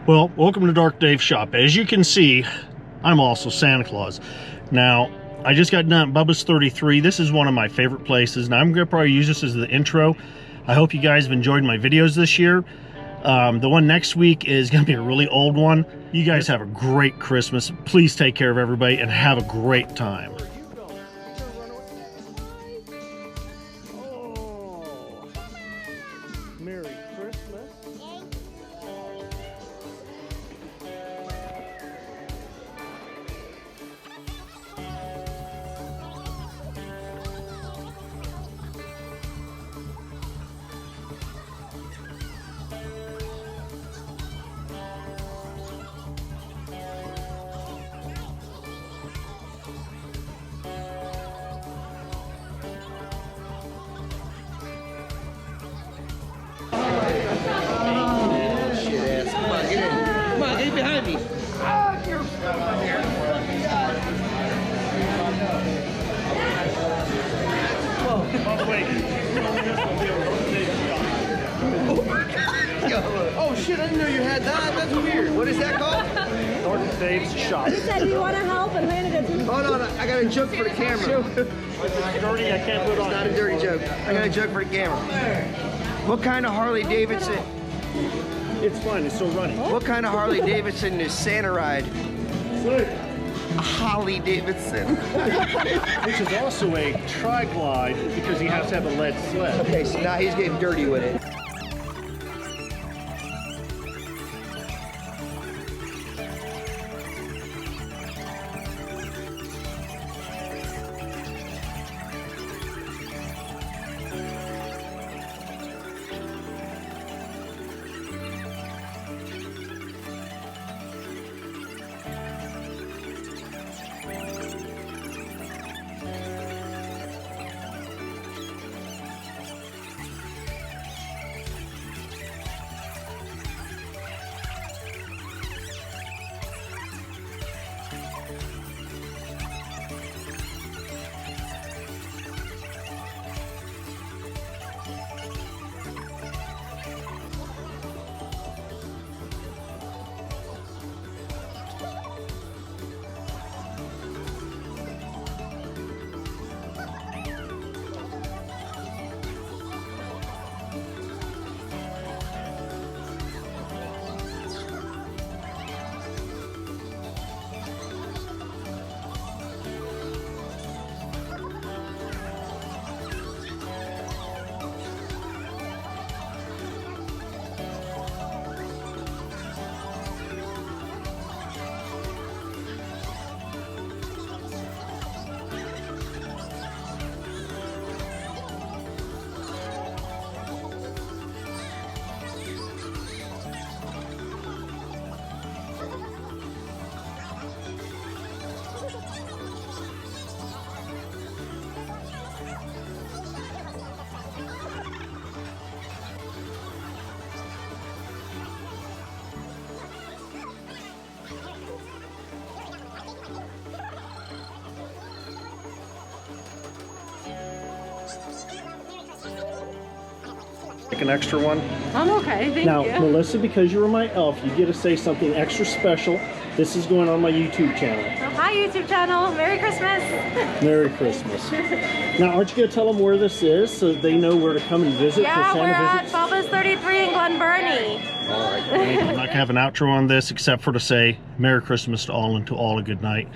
Well, welcome to Dark Dave's shop. As you can see, I'm also Santa Claus. Now, I just got done at Bubba's 33. This is one of my favorite places. Now, I'm going to probably use this as the intro. I hope you guys have enjoyed my videos this year. The one next week is going to be a really old one. You guys have a great Christmas. Please take care of everybody and have a great time. Merry Christmas. Behind me. Oh shit, I didn't know you had that. That's weird. What is that called? Dark Dave's shop. He said, "Do you want to help?" and handed it to me. Hold on, I got a joke for the camera. It's dirty, I can't put it on. It's not a dirty joke. I got a joke for the camera. What kind of Harley Davidson? It's fine, it's still running. What kind of Harley Davidson is Santa ride? Sick. A Holly Davidson. Which is also a tri-glide because he has to have a lead sled. Okay, so now he's getting dirty with it. Like an extra one. I'm okay, thank Now, you. Melissa, because you were my elf, you get to say something extra special. This is going on my YouTube channel. Oh, hi, YouTube channel. Merry Christmas. Merry Christmas. Now, aren't you going to tell them where this is so they know where to come and visit Yeah, for we're Santa at visits? Bubba's 33 in Glen Burnie. All right. I'm not going to have an outro on this except for to say Merry Christmas to all and to all a good night.